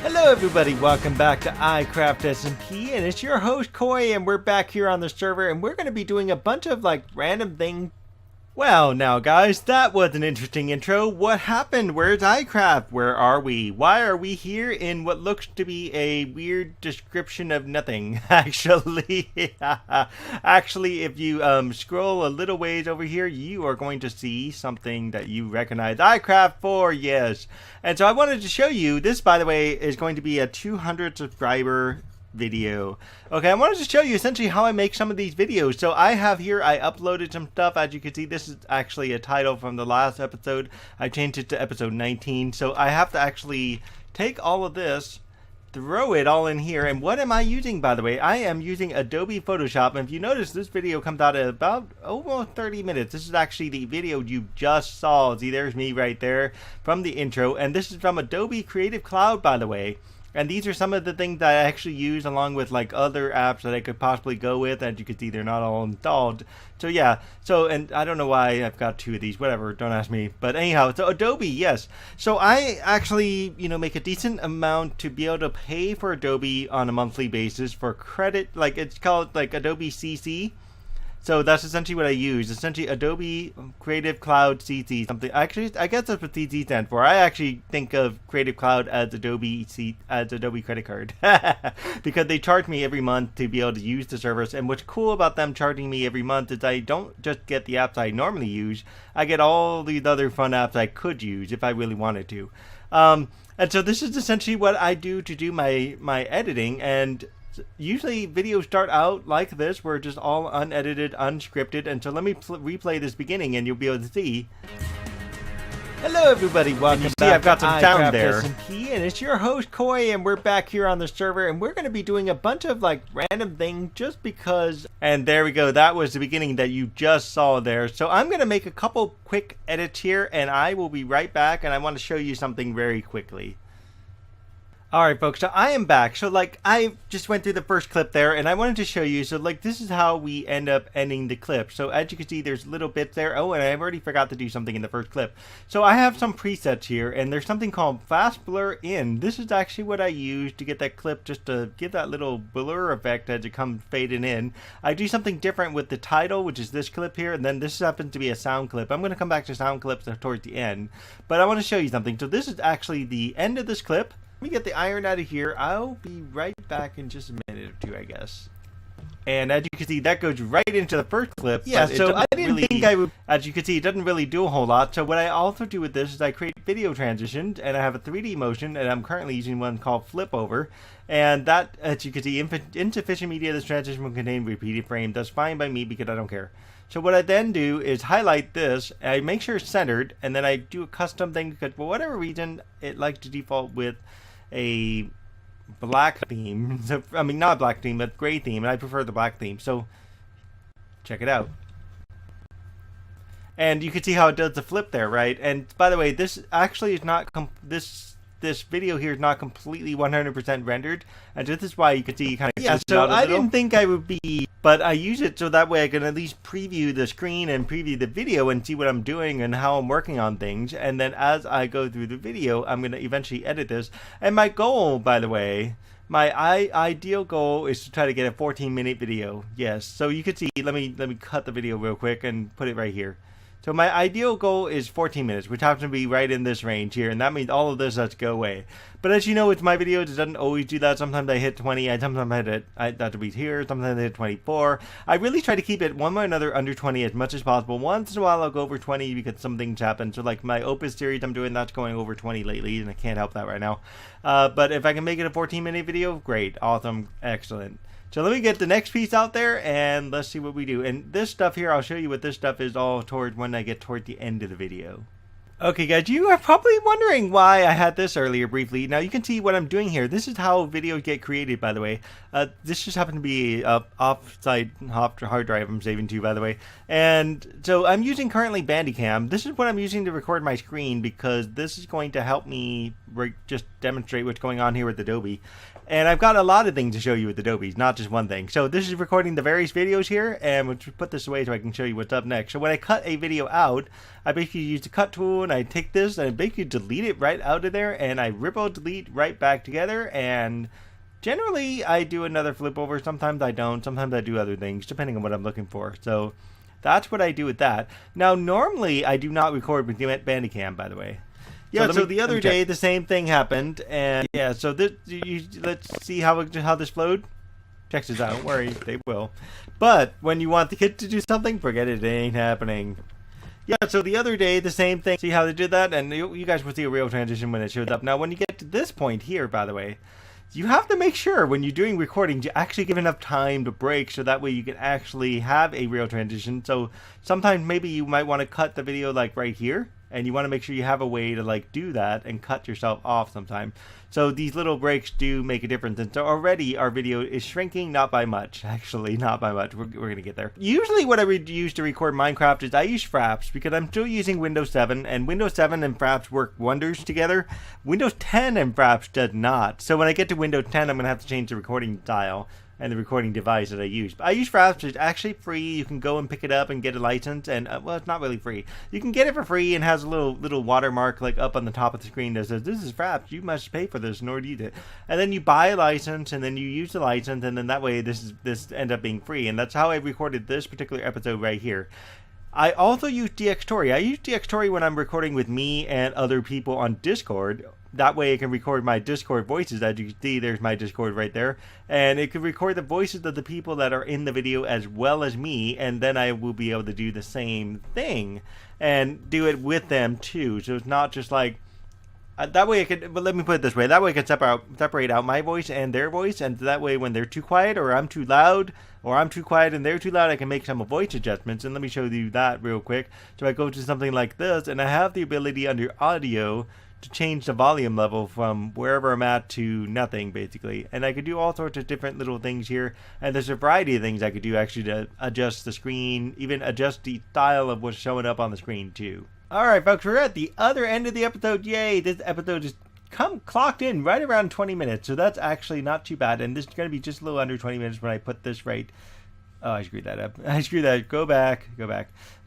Hello everybody, welcome back to iCraft SMP, and it's your host Koi, and we're back here on the server, and we're going to be doing a bunch of random things. Well now guys, that was an interesting intro. What happened? Where's iCraft? Where are we? Why are we here in what looks to be a weird description of nothing? Actually, if you scroll a little ways over here, you are going to see something that you recognize. iCraft 4, yes. And so I wanted to show you, this by the way is going to be a 200 subscriber video. Okay, I wanted to show you essentially how I make some of these videos. So I uploaded some stuff. As you can see, this is actually a title from the last episode. I changed it to episode 19. So I have to actually take all of this, throw it all in here. And what am I using, by the way? I am using Adobe Photoshop. And if you notice, this video comes out at about almost 30 minutes. This is actually the video you just saw. See, there's me right there from the intro. And this is from Adobe Creative Cloud, by the way. And these are some of the things that I actually use along with other apps that I could possibly go with. As you can see, they're not all installed. So yeah, and I don't know why I've got two of these, whatever, don't ask me. But anyhow, so Adobe, yes. So I actually, make a decent amount to be able to pay for Adobe on a monthly basis for credit. It's called Adobe CC. So that's essentially what I use. Essentially, Adobe Creative Cloud CC something. Actually, I guess that's what CC stands for. I actually think of Creative Cloud as Adobe credit card because they charge me every month to be able to use the service. And what's cool about them charging me every month is I don't just get the apps I normally use. I get all these other fun apps I could use if I really wanted to. And so this is essentially what I do to do my editing. And usually videos start out like this, where it's just all unedited, unscripted. And so let me replay this beginning and you'll be able to see. Hello everybody, welcome back. I've got some sound there. SMP, and it's your host Koi, and we're back here on the server, and we're going to be doing a bunch of random things just because. And there we go, that was the beginning that you just saw there. So I'm going to make a couple quick edits here, and I will be right back, and I want to show you something very quickly. Alright folks, so I am back. So I just went through the first clip there, and I wanted to show you, so this is how we end up ending the clip. So as you can see, there's little bits there. Oh, and I've already forgot to do something in the first clip. So I have some presets here, and there's something called Fast Blur In. This is actually what I use to get that clip, just to give that little blur effect as it comes fading in. I do something different with the title, which is this clip here, and then this happens to be a sound clip. I'm going to come back to sound clips towards the end, but I want to show you something. So this is actually the end of this clip. Let me get the iron out of here. I'll be right back in just a minute or two, I guess. And as you can see, that goes right into the first clip. Yeah, so I didn't think I would. As you can see, it doesn't really do a whole lot. So what I also do with this is I create video transitions, and I have a 3D motion, and I'm currently using one called Flip Over. And that, as you can see, insufficient media, this transition will contain repeated frames. That's fine by me because I don't care. So what I then do is highlight this, I make sure it's centered, and then I do a custom thing because for whatever reason, it likes to default with a black theme. So, I mean, not a black theme, but gray theme, and I prefer the black theme. So check it out. And you can see how it does the flip there, right? And by the way, this actually is not this video here is not completely 100% rendered, and this is why you can see kind of. Yeah, so I didn't think I would be, but I use it so that way I can at least preview the screen and preview the video and see what I'm doing and how I'm working on things. And then as I go through the video, I'm going to eventually edit this. And my goal, by the way, my ideal goal is to try to get a 14-minute video. Yes, so you can see. Let me cut the video real quick and put it right here. So my ideal goal is 14 minutes, which happens to be right in this range here, and that means all of this has to go away. But as you know, with my videos, it doesn't always do that. Sometimes I hit 20, sometimes I have to be here, sometimes I hit 24. I really try to keep it one way or another under 20 as much as possible. Once in a while I'll go over 20 because some things happen. So my Opus series I'm doing, that's going over 20 lately, and I can't help that right now. But if I can make it a 14-minute video, great, awesome, excellent. So let me get the next piece out there, and let's see what we do. And this stuff here, I'll show you what this stuff is all towards when I get toward the end of the video. Okay guys, you are probably wondering why I had this earlier briefly. Now you can see what I'm doing here. This is how videos get created, by the way. This just happened to be an off-site hard drive I'm saving to, by the way. And so I'm using currently Bandicam. This is what I'm using to record my screen because this is going to help me just demonstrate what's going on here with Adobe. And I've got a lot of things to show you with Adobe, not just one thing. So this is recording the various videos here, and we'll put this away so I can show you what's up next. So when I cut a video out, I basically use the cut tool, and I take this and I basically delete it right out of there, and I ripple delete right back together. And generally I do another flip over. Sometimes I don't. Sometimes I do other things depending on what I'm looking for. So that's what I do with that. Now normally I do not record with Bandicam, by the way. Yeah, so the other day the same thing happened, and yeah, so let's see how this flowed. Check this out, don't worry, they will. But when you want the kid to do something, forget it, it ain't happening. Yeah, so the other day the same thing. See how they did that, and you guys will see a real transition when it shows up. Now, when you get to this point here, by the way, you have to make sure when you're doing recording you actually give enough time to break, so that way you can actually have a real transition. So sometimes maybe you might want to cut the video like right here, and you want to make sure you have a way to like do that and cut yourself off sometime. So these little breaks do make a difference. And so already our video is shrinking, not by much, actually, not by much. We're going to get there. Usually what I would use to record Minecraft is I use Fraps, because I'm still using Windows 7, and Windows 7 and Fraps work wonders together. Windows 10 and Fraps does not. So when I get to Windows 10, I'm going to have to change the recording style and the recording device that I use. But I use Fraps. It's actually free. You can go and pick it up and get a license, and well, it's not really free. You can get it for free, and has a little watermark like up on the top of the screen that says, "This is Fraps. You must pay for this in order to use it." And then you buy a license, and then you use the license, and then that way this ends up being free. And that's how I recorded this particular episode right here. I also use DxTory. I use DxTory when I'm recording with me and other people on Discord. That way I can record my Discord voices. As you can see, there's my Discord right there. And it can record the voices of the people that are in the video as well as me. And then I will be able to do the same thing and do it with them too. So it's not just like... that way I could... But let me put it this way. That way I can separate out my voice and their voice. And that way when they're too quiet, or I'm too loud, or I'm too quiet and they're too loud, I can make some voice adjustments. And let me show you that real quick. So I go to something like this, and I have the ability under audio to change the volume level from wherever I'm at to nothing, basically. And I could do all sorts of different little things here. And there's a variety of things I could do actually to adjust the screen, even adjust the style of what's showing up on the screen too. Alright folks, we're at the other end of the episode. Yay, this episode is clocked in right around 20 minutes. So that's actually not too bad. And this is going to be just a little under 20 minutes when I put this right. Oh, I screwed that up. I screwed that. Go back.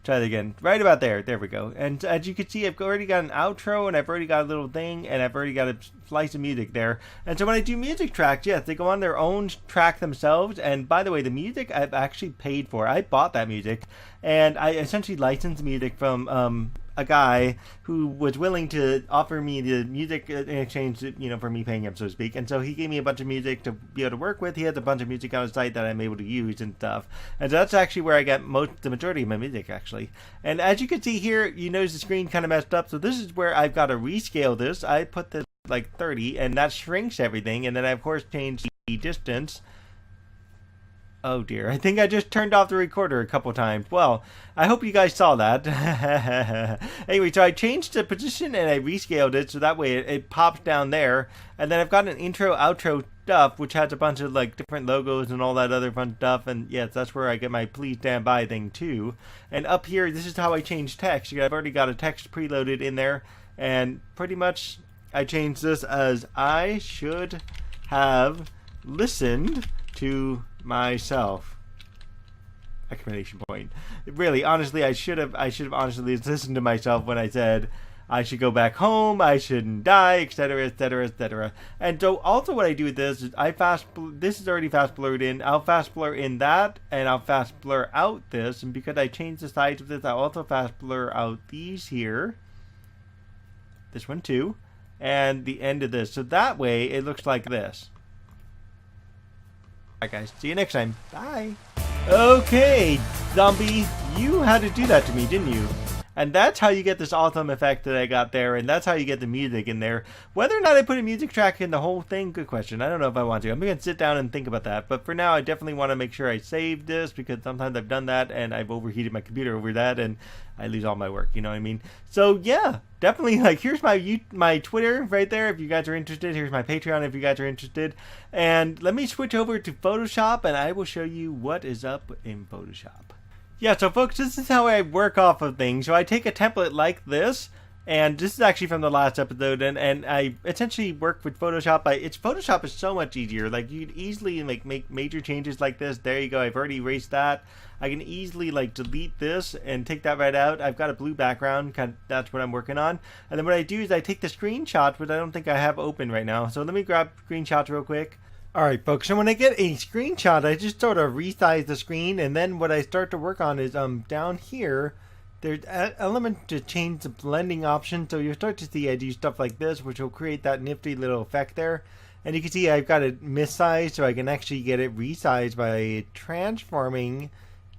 Try that again. Right about there. There we go. And as you can see, I've already got an outro, and I've already got a little thing, and I've already got a slice of music there. And so when I do music tracks, yes, they go on their own track themselves. And by the way, the music I've actually paid for. I bought that music, and I essentially licensed music from a guy who was willing to offer me the music in exchange, for me paying him, so to speak. And so he gave me a bunch of music to be able to work with. He has a bunch of music on his site that I'm able to use and stuff. And so that's actually where I get the majority of my music, actually. And as you can see here, you notice the screen kind of messed up. So this is where I've got to rescale this. I put this like 30, and that shrinks everything. And then I, of course, change the distance. Oh dear, I think I just turned off the recorder a couple times. Well, I hope you guys saw that. Anyway, so I changed the position and I rescaled it so that way it pops down there. And then I've got an intro, outro stuff, which has a bunch of like different logos and all that other fun stuff. And yes, that's where I get my please stand by thing too. And up here, this is how I change text. I've already got a text preloaded in there. And pretty much I changed this as "I should have listened to myself!" Exclamation point. Really, honestly, I should have honestly listened to myself when I said I should go back home, I shouldn't die, etc., etc., etc. And so also what I do with this is this is already fast blurred in. I'll fast blur in that, and I'll fast blur out this. And because I changed the size of this, I'll also fast blur out these here. This one too. And the end of this. So that way it looks like this. Alright guys, see you next time. Bye. Okay, zombie, you had to do that to me, didn't you? And that's how you get this awesome effect that I got there, and that's how you get the music in there. Whether or not I put a music track in the whole thing, good question. I don't know if I want to. I'm going to sit down and think about that. But for now, I definitely want to make sure I save this, because sometimes I've done that, and I've overheated my computer over that, and I lose all my work, you know what I mean? So yeah, definitely, like, here's my Twitter right there if you guys are interested. Here's my Patreon if you guys are interested. And let me switch over to Photoshop, and I will show you what is up in Photoshop. Yeah, so folks, this is how I work off of things. So I take a template like this, And this is actually from the last episode, and I essentially work with Photoshop. Photoshop is so much easier. Like, you could easily make major changes like this. There you go. I've already erased that. I can easily like delete this and take that right out. I've got a blue background. That's what I'm working on. And then what I do is I take the screenshot, which I don't think I have open right now. So let me grab screenshots real quick. Alright folks, so when I get a screenshot, I just sort of resize the screen, and then what I start to work on is down here, there's an element to change the blending option. So you'll start to see I do stuff like this, which will create that nifty little effect there. And you can see I've got it missized, so I can actually get it resized by transforming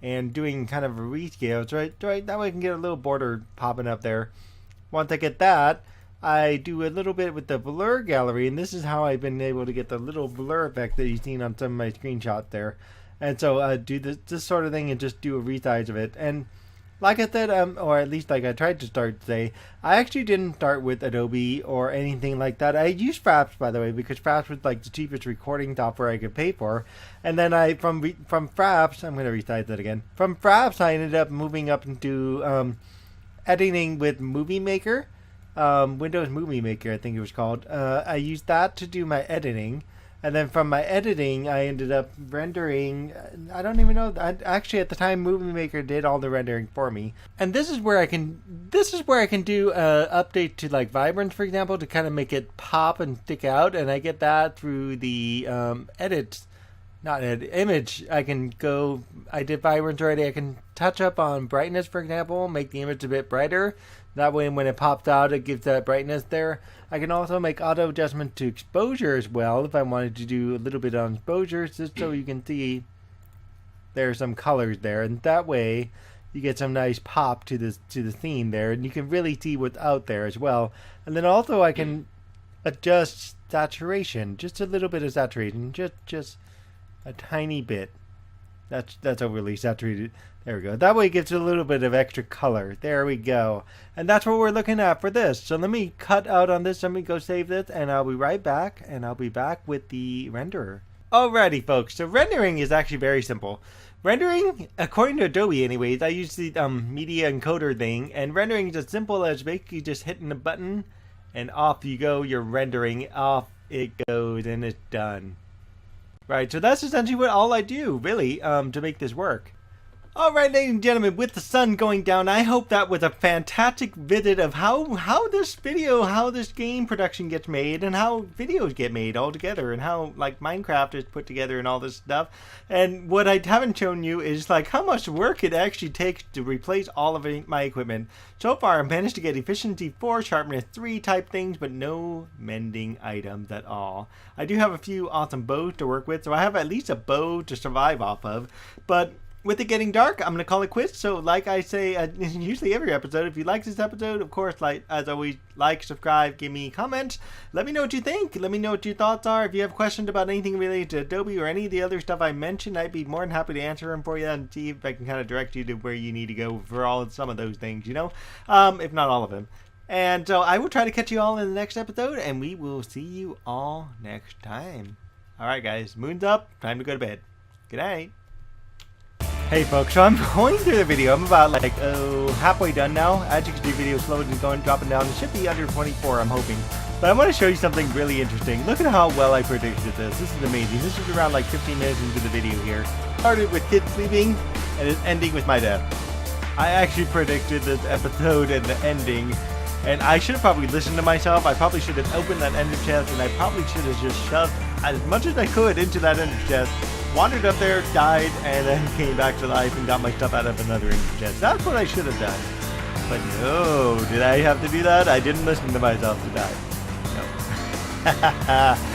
and doing kind of a rescale. So right, that way I can get a little border popping up there. Once I get that, I do a little bit with the blur gallery, and this is how I've been able to get the little blur effect that you've seen on some of my screenshots there. And so I do this sort of thing and just do a resize of it. And like I said, or at least like I tried to start today, I actually didn't start with Adobe or anything like that. I used Fraps, by the way, because Fraps was like the cheapest recording software I could pay for. And then from Fraps, I'm going to resize that again. From Fraps, I ended up moving up into editing with Movie Maker. Windows Movie Maker, I think it was called. I used that to do my editing, and then from my editing I ended up rendering. I don't even know. Actually, at the time, Movie Maker did all the rendering for me. And this is where I can do update to like vibrance, for example, to kind of make it pop and stick out. And I get that through the image. I did vibrance already. I can touch up on brightness, for example, make the image a bit brighter. That way when it pops out, it gives that brightness there. I can also make auto adjustment to exposure as well if I wanted to do a little bit on exposure, just so you can see there's some colors there. And that way you get some nice pop to the theme there, and you can really see what's out there as well. And then also I can adjust saturation, just a little bit of saturation, just a tiny bit. That's overly saturated. There we go. That way it gives it a little bit of extra color. There we go. And that's what we're looking at for this. So let me cut out on this. Let me go save this, and I'll be right back. And I'll be back with the renderer. Alrighty, folks. So rendering is actually very simple. Rendering, according to Adobe anyways, I use the media encoder thing. And rendering is as simple as basically just hitting a button, and off you go. You're rendering. Off it goes, and it's done. Right, so that's essentially what all I do, really, to make this work. Alright, ladies and gentlemen, with the sun going down, I hope that was a fantastic visit of how this game production gets made, and how videos get made all together, and how, like, Minecraft is put together and all this stuff. And what I haven't shown you is, like, how much work it actually takes to replace all of my equipment. So far, I've managed to get efficiency 4, sharpness 3 type things, but no mending items at all. I do have a few awesome bows to work with, so I have at least a bow to survive off of, but with it getting dark, I'm going to call it quits. So like I say usually every episode, if you like this episode, of course, like as always, like, subscribe, give me comments. Let me know what you think. Let me know what your thoughts are. If you have questions about anything related to Adobe or any of the other stuff I mentioned, I'd be more than happy to answer them for you and see if I can kind of direct you to where you need to go for some of those things, you know, if not all of them. And so I will try to catch you all in the next episode, and we will see you all next time. All right, guys, moon's up. Time to go to bed. Good night. Hey folks, so I'm going through the video. I'm about like halfway done now. As you can see, the video is slowly dropping down. It should be under 24, I'm hoping. But I want to show you something really interesting. Look at how well I predicted this. This is amazing. This is around like 15 minutes into the video here. Started with kids sleeping, and it's ending with my death. I actually predicted this episode and the ending, and I should have probably listened to myself. I probably should have opened that ender chest, and I probably should have just shoved as much as I could into that ender chest. Wandered up there, died, and then came back to life and got my stuff out of another ender chest. That's what I should have done. But no, did I have to do that? I didn't listen to myself to die. No.